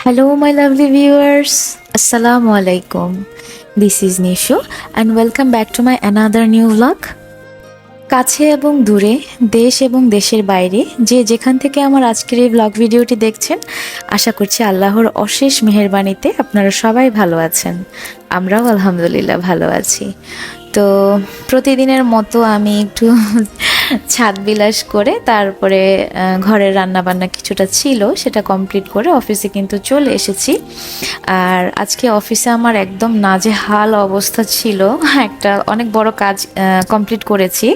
Hello, my lovely viewers. Assalamu alaikum. This is Nishu and welcome back to my another new vlog. কাছে এবং দূরে, দেশ এবং দেশের বাইরে যে যেখান থেকে আমার আজকের এই ব্লগ ভিডিওটি দেখছেন, আশা করছি আল্লাহর অশেষ মেহেরবানিতে আপনারা সবাই ভালো আছেন। আমরাও আলহামদুলিল্লাহ ভালো আছি। তো প্রতিদিনের মতো আমি একটু ছাদ বিলাস করে তারপরে ঘরের রান্না বান্না কিছুটা ছিল সেটা কমপ্লিট করে অফিসে কিন্তু চলে এসেছি। আর আজকে অফিসে আমার একদম নাজেহাল অবস্থা ছিল, একটা অনেক বড় কাজ কমপ্লিট করেছি।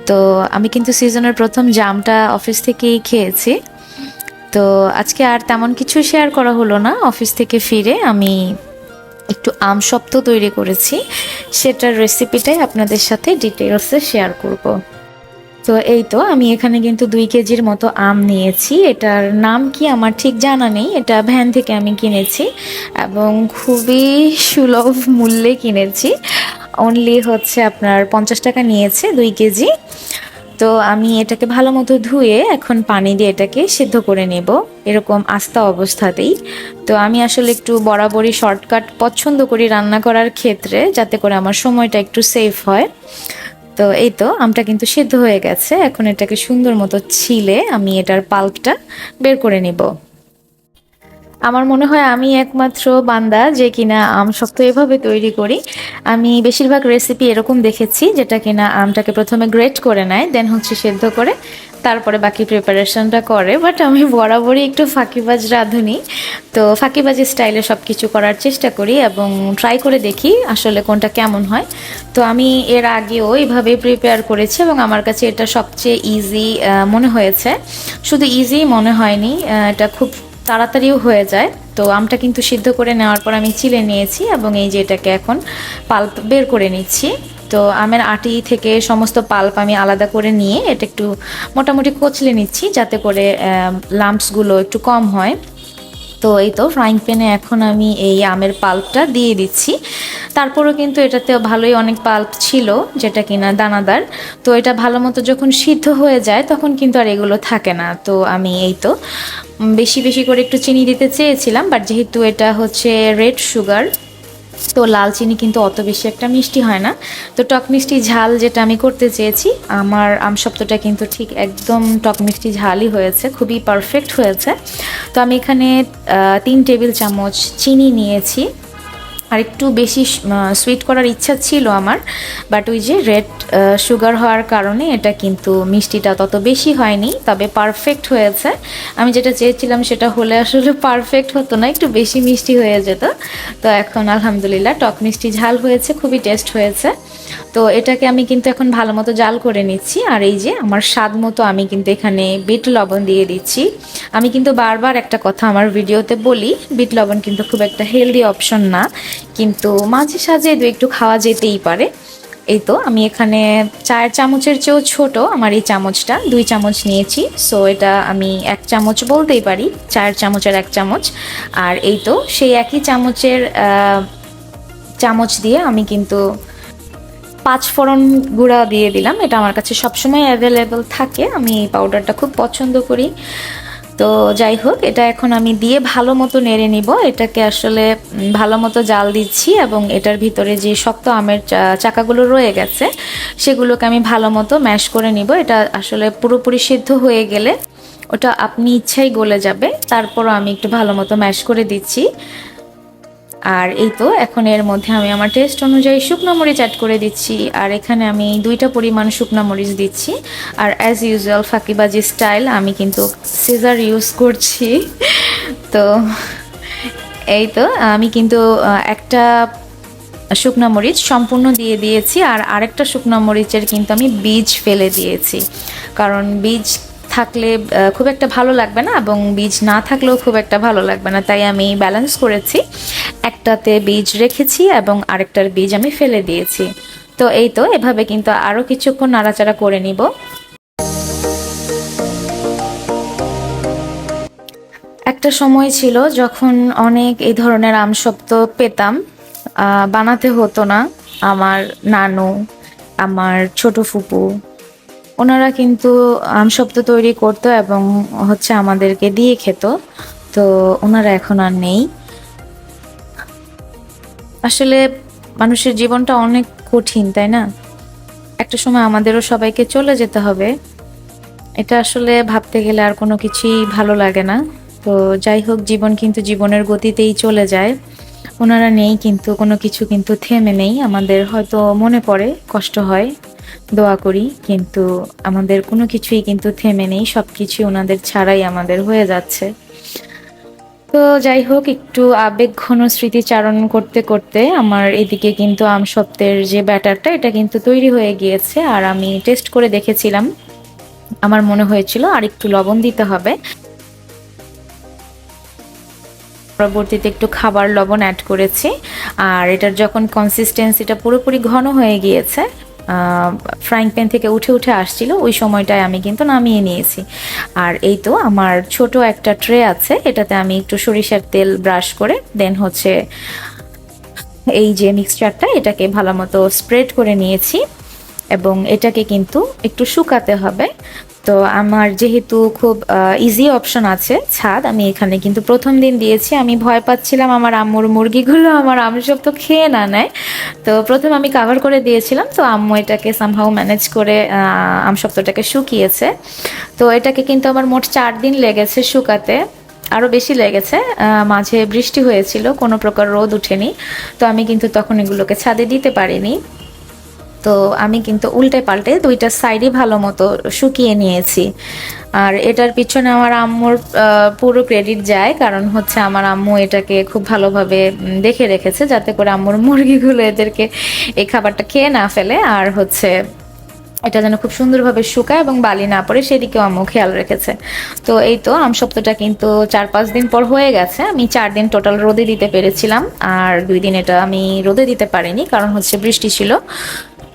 তো আমি কিন্তু সিজনের প্রথম জামটা অফিস থেকেই খেয়েছি। তো আজকে আর তেমন কিছু শেয়ার করা হলো না। অফিস থেকে ফিরে আমি একটু আম সপ্ত তৈরি করেছি, সেটার রেসিপিটাই আপনাদের সাথে ডিটেলসে শেয়ার করব। তো এই তো আমি এখানে কিন্তু 2 কেজির মতো আম নিয়েছি। এটার নাম কি আমার ঠিক জানা নেই, এটা ভ্যান থেকে আমি কিনেছি এবং খুবই সুলভ মূল্যে কিনেছি। অনলি হচ্ছে আপনার 50 টাকা নিয়েছে 2 কেজি। তো আমি এটাকে ভালো মতো ধুয়ে এখন পানি দিয়ে এটাকে সিদ্ধ করে নেব, এরকম আস্তা অবস্থাতেই। তো আমি আসলে একটু বরাবরই শর্টকাট পছন্দ করি রান্না করার ক্ষেত্রে, যাতে করে আমার সময়টা একটু সেভ হয়। তো এই তো আমটা কিন্তু সিদ্ধ হয়ে গেছে, এখন এটাকে সুন্দর মতো ছিলে আমি এটার পাল্পটা বের করে নিব। আমার মনে হয় আমি একমাত্র বান্দা যে কিনা আম শক্ত এভাবে তৈরি করি। আমি বেশিরভাগ রেসিপি এরকম দেখেছি যেটা কিনা আমটাকে প্রথমে গ্রেট করে নেয়, দেন হচ্ছে সেদ্ধ করে তারপরে বাকি প্রিপারেশনটা করে। বাট আমি বরাবরই একটু ফাঁকিবাজ রাঁধুনি, তো ফাঁকিবাজি স্টাইলে সব কিছু করার চেষ্টা করি এবং ট্রাই করে দেখি আসলে কোনটা কেমন হয়। তো আমি এর আগেও এইভাবে প্রিপেয়ার করেছি এবং আমার কাছে এটা সবচেয়ে ইজি মনে হয়েছে। শুধু ইজি মনে হয়নি, এটা খুব তাড়াতাড়িও হয়ে যায়। তো আমটা কিন্তু সিদ্ধ করে নেওয়ার পর আমি চিলে নিয়েছি এবং এই যে এটাকে এখন পাল্প বের করে নিচ্ছি। তো আমের আটি থেকে সমস্ত পাল্প আমি আলাদা করে নিয়ে এটা একটু মোটামুটি কচলে নিচ্ছি যাতে করে লাম্পসগুলো একটু কম হয়। তো এই তো ফ্রাইং প্যানে এখন আমি এই আমের পাল্পটা দিয়ে দিচ্ছি। তারপরেও কিন্তু এটাতে ভালোই অনেক পাল্প ছিল যেটা কিনা দানাদার। তো এটা ভালো মতো যখন সিদ্ধ হয়ে যায় তখন কিন্তু আর এগুলো থাকে না। তো আমি এই তো বেশি বেশি করে একটু চিনি দিতে চেয়েছিলাম, বাট যেহেতু এটা হচ্ছে রেড সুগার, তো লাল চিনি কিন্তু অত বেশি একটা মিষ্টি হয় না। তো টক মিষ্টি ঝাল যেটা আমি করতে চেয়েছি, আমার আমসত্ত্বটা কিন্তু ঠিক একদম টক মিষ্টি ঝালই হয়েছে, খুবই পারফেক্ট হয়েছে। তো আমি এখানে 3 টেবিল চামচ চিনি নিয়েছি। আর একটু বেশি সুইট করার ইচ্ছা ছিল আমার, বাট ওই যে রেড সুগার হওয়ার কারণে এটা কিন্তু মিষ্টিটা তত বেশি হয়নি, তবে পারফেক্ট হয়েছে। আমি যেটা চেয়েছিলাম সেটা হলে আসলে পারফেক্ট হতো না, একটু বেশি মিষ্টি হয়ে যেত। তো এখন আলহামদুলিল্লাহ টক মিষ্টি ঝাল হয়েছে, খুবই টেস্ট হয়েছে। তো এটাকে আমি কিন্তু এখন ভালো মতো জাল করে নিচ্ছি। আর এই যে আমার স্বাদ মতো আমি কিন্তু এখানে বিট লবণ দিয়ে দিচ্ছি। আমি কিন্তু বারবার একটা কথা আমার ভিডিওতে বলি, বিট লবণ কিন্তু খুব একটা হেলদি অপশন না, কিন্তু মাঝে সাঝে একটু খাওয়া যেতেই পারে। এই তো আমি এখানে 4 চামচের চেয়েও ছোট আমার এই চামচটা 2 চামচ নিয়েছি। সো এটা আমি 1 চামচ বলতেই পারি, 4 চামচের 1 চামচ। আর এই তো সেই একই চামচের চামচ দিয়ে আমি কিন্তু 5 ফোড়ন গুঁড়া দিয়ে দিলাম। এটা আমার কাছে সবসময় অ্যাভেলেবল থাকে, আমি এই পাউডারটা খুব পছন্দ করি। তো যাই হোক, এটা এখন আমি দিয়ে ভালো মতো নেড়ে নিব। এটাকে আসলে ভালো মতো জাল দিচ্ছি এবং এটার ভিতরে যে শক্ত আমের চাকাগুলো রয়ে গেছে সেগুলোকে আমি ভালো মতো ম্যাশ করে নিব। এটা আসলে পুরোপুরি সিদ্ধ হয়ে গেলে ওটা আপনি ইচ্ছাই গলে যাবে, তারপরও আমি একটু ভালো মতো ম্যাশ করে দিচ্ছি। আর এই তো এখন এর মধ্যে আমি আমার টেস্ট অনুযায়ী শুকনো মরিচ অ্যাড করে দিচ্ছি। আর এখানে আমি 2টা পরিমাণ শুকনো মরিচ দিচ্ছি। আর অ্যাজ ইউজুয়াল ফাঁকিবাজি স্টাইল আমি কিন্তু সিজার ইউজ করছি। তো এই তো আমি কিন্তু একটা শুকনো মরিচ সম্পূর্ণ দিয়ে দিয়েছি, আর আরেকটা শুকনো মরিচের কিন্তু আমি বীজ ফেলে দিয়েছি, কারণ বীজ থাকলে খুব একটা ভালো লাগবে না এবং বীজ না থাকলেও খুব একটা ভালো লাগবে না, তাই আমি ব্যালেন্স করেছি, একটাতে বীজ রেখেছি এবং আরেকটার বীজ আমি ফেলে দিয়েছি। তো এই তো এভাবে কিন্তু আরও কিছুক্ষণ নাড়াচাড়া করে নিব। একটা সময় ছিল যখন অনেক এই ধরনের আমসত্ত্ব পেতাম, বানাতে হতো না। আমার নানু, আমার ছোট ফুপু, ওনারা কিন্তু আমসত্ত্ব তৈরি করতো এবং হচ্ছে আমাদেরকে দিয়ে খেত। তো ওনারা এখন আর নেই। আসলে মানুষের জীবনটা অনেক কঠিন, তাই না? একটা সময় আমাদেরও সবাইকে চলে যেতে হবে, এটা আসলে ভাবতে গেলে আর কোনো কিছুই ভালো লাগে না। তো যাই হোক, জীবন কিন্তু জীবনের গতিতেই চলে যায়। ওনারা নেই কিন্তু কোনো কিছু কিন্তু থেমে নেই। আমাদের হয়তো মনে পড়ে, কষ্ট হয়, দোয়া করি, কিন্তু আমাদের কোনো কিছুই কিন্তু থেমে নেই। সব কিছু ওনাদের ছাড়াই আমাদের হয়ে যাচ্ছে। তো যাই হোক, একটু আবেগ ঘন স্মৃতিচারণ করতে করতে আমার এদিকে কিন্তু আমসত্ত্বের যে ব্যাটারটা, এটা কিন্তু তৈরি হয়ে গিয়েছে। আর আমি টেস্ট করে দেখেছিলাম, আমার মনে হয়েছিল আর একটু লবণ দিতে হবে। পরবর্তীতে একটু খাবার লবণ অ্যাড করেছি। আর এটার যখন কনসিস্টেন্সিটা পুরোপুরি ঘন হয়ে গিয়েছে, ফ্রাইং প্যান থেকে উঠে উঠে আসছিল, ওই সময়টায় আমি কিন্তু নামিয়ে নিয়েছি। আর এই তো আমার ছোট একটা ট্রে আছে, এটাতে আমি একটু সরিষার তেল ব্রাশ করে দেন হচ্ছে এই যে মিক্সচারটা, এটাকে ভালো মতো স্প্রেড করে নিয়েছি এবং এটাকে কিন্তু একটু শুকাতে হবে। তো আমার যেহেতু খুব ইজি অপশন আছে ছাদ, আমি এখানে কিন্তু প্রথম দিন দিয়েছি। আমি ভয় পাচ্ছিলাম আমার আম্মুর মুরগিগুলো আমার আমসব তো খেয়ে না নেয়, তো প্রথম আমি কাভার করে দিয়েছিলাম। তো আম্মু এটাকে সামহাউ ম্যানেজ করে আমসত্ত্বটাকে শুকিয়েছে। তো এটাকে কিন্তু আমার মোট 4 দিন লেগেছে শুকাতে, আরও বেশি লেগেছে। মাঝে বৃষ্টি হয়েছিল, কোনো প্রকার রোদ উঠেনি, তো আমি কিন্তু তখন এগুলোকে ছাদে দিতে পারিনি। তো আমি কিন্তু উল্টে পাল্টে দুইটা সাইডই ভালো মতো শুকিয়ে নিয়েছি। আর এটার পিছনে আমার আম্মুর পুরো ক্রেডিট যায়, কারণ হচ্ছে আমার আম্মু এটাকে খুব ভালোভাবে দেখে রেখেছে যাতে করে আম্মুর মুরগিগুলো এদেরকে এই খাবারটা খেয়ে না ফেলে, আর হচ্ছে এটা যেন খুব সুন্দরভাবে শুকায় এবং বালি না পড়ে সেদিকেও আম্মু খেয়াল রেখেছে। তো এই তো আমসত্ত্বটা কিন্তু 4-5 দিন পর হয়ে গেছে। আমি 4 দিন টোটাল রোদে দিতে পেরেছিলাম, আর 2 দিন এটা আমি রোদে দিতে পারিনি, কারণ হচ্ছে বৃষ্টি ছিল।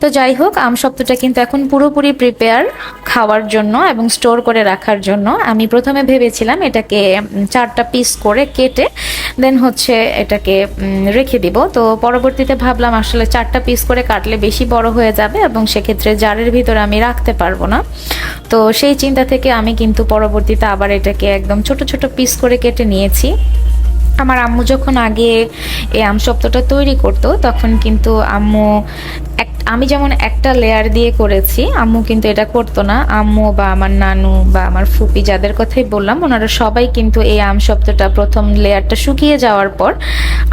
তো যাই হোক, আমসত্ত্বটা কিন্তু এখন পুরোপুরি প্রিপেয়ার খাওয়ার জন্য এবং স্টোর করে রাখার জন্য। আমি প্রথমে ভেবেছিলাম এটাকে 4টা পিস করে কেটে দেন হচ্ছে এটাকে রেখে দিব। তো পরবর্তীতে ভাবলাম আসলে 4টা পিস করে কাটলে বেশি বড় হয়ে যাবে এবং সেক্ষেত্রে জারের ভিতরে আমি রাখতে পারবো না। তো সেই চিন্তা থেকে আমি কিন্তু পরবর্তীতে আবার এটাকে একদম ছোট ছোট পিস করে কেটে নিয়েছি। আমার আম্মু যখন আগে এই আমসত্ত্বটা তৈরি করতো, তখন কিন্তু আম্মু আমি যেমন একটা লেয়ার দিয়ে করেছি, আম্মু কিন্তু এটা করতো না। আম্মু বা আমার নানু বা আমার ফুপি, যাদের কথাই বললাম, ওনারা সবাই কিন্তু এই আমসত্ত্বটা প্রথম লেয়ারটা শুকিয়ে যাওয়ার পর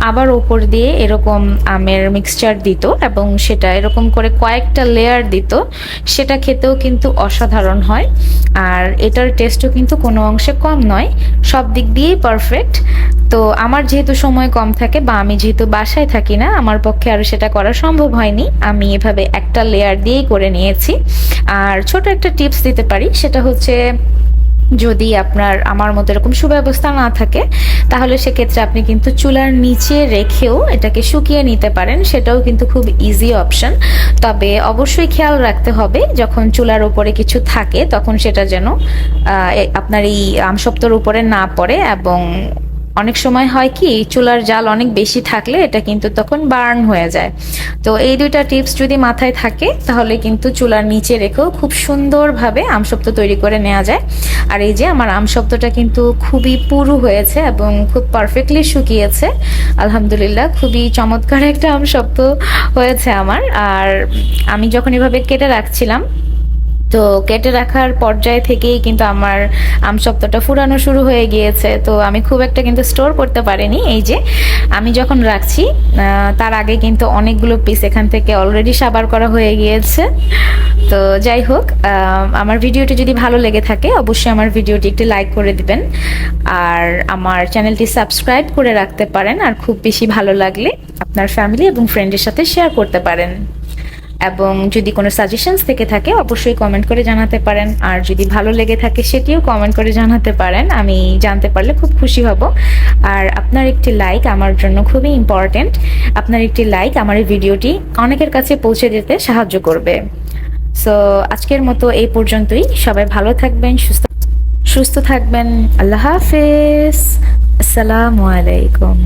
আবার উপর দিয়ে এরকম আমের মিক্সচার দিত এবং সেটা এরকম করে কয়েকটা লেয়ার দিত। সেটা খেতেও কিন্তু অসাধারণ হয়, আর এটার টেস্টও কিন্তু কোনো অংশে কম নয়, সব দিক দিয়েই পারফেক্ট। তো আমার যেহেতু সময় কম থাকে বা আমি যেহেতু বাসায় থাকি না, আমার পক্ষে আর সেটা করা সম্ভব হয়নি। আমি এভাবে একটা লেয়ার দিয়েই করে নিয়েছি। আর ছোট একটা টিপস দিতে পারি, সেটা হচ্ছে যদি আপনার আমার মতো এরকম সুব্যবস্থা না থাকে, তাহলে সেক্ষেত্রে আপনি কিন্তু চুলার নিচে রেখেও এটাকে শুকিয়ে নিতে পারেন, সেটাও কিন্তু খুব ইজি অপশন। তবে অবশ্যই খেয়াল রাখতে হবে যখন চুলার উপরে কিছু থাকে তখন সেটা যেন আপনার এই আমসত্ত্বর উপরে না পড়ে। এবং অনেক সময় হয় কি, চুলার জাল অনেক বেশি থাকলে এটা কিন্তু তখন বার্ন হয়ে যায়। তো এই দুইটা টিপস যদি মাথায় থাকে তাহলে কিন্তু চুলার নিচে রেখেও খুব সুন্দরভাবে আমসত্ত্ব তৈরি করে নেওয়া যায়। আর এই যে আমার আমসত্ত্বটা কিন্তু খুবই পুরু হয়েছে এবং খুব পারফেক্টলি শুকিয়েছে, আলহামদুলিল্লাহ। খুবই চমৎকার একটা আমসত্ত্ব হয়েছে আমার। আর আমি যখন এভাবে কেটে রাখছিলাম, তো কেটে রাখার পর্যায় থেকেই কিন্তু আমার আমসত্ত্বটা ফুরানো শুরু হয়ে গিয়েছে। তো আমি খুব একটা কিন্তু স্টোর করতে পারিনি। এই যে আমি যখন রাখছি তার আগে কিন্তু অনেকগুলো পিস এখান থেকে অলরেডি সাবার করা হয়ে গিয়েছে। তো যাই হোক, আমার ভিডিওটি যদি ভালো লেগে থাকে অবশ্যই আমার ভিডিওটি একটি লাইক করে দিবেন, আর আমার চ্যানেলটি সাবস্ক্রাইব করে রাখতে পারেন। আর খুব বেশি ভালো লাগলে আপনার ফ্যামিলি এবং ফ্রেন্ডের সাথে শেয়ার করতে পারেন। এবং যদি কোনো সাজেশনস থেকে থাকে অবশ্যই কমেন্ট করে জানাতে পারেন, আর যদি ভালো লেগে থাকে সেটিও কমেন্ট করে জানাতে পারেন, আমি জানতে পারলে খুব খুশি হব। আর আপনার একটি লাইক আমার জন্য খুবই ইম্পর্টেন্ট। আপনার একটি লাইক আমার এই ভিডিওটি অনেকের কাছে পৌঁছে যেতে সাহায্য করবে। সো আজকের মতো এই পর্যন্তই। সবাই ভালো থাকবেন, সুস্থ থাকবেন। আল্লাহ হাফেজ। আসসালামু আলাইকুম।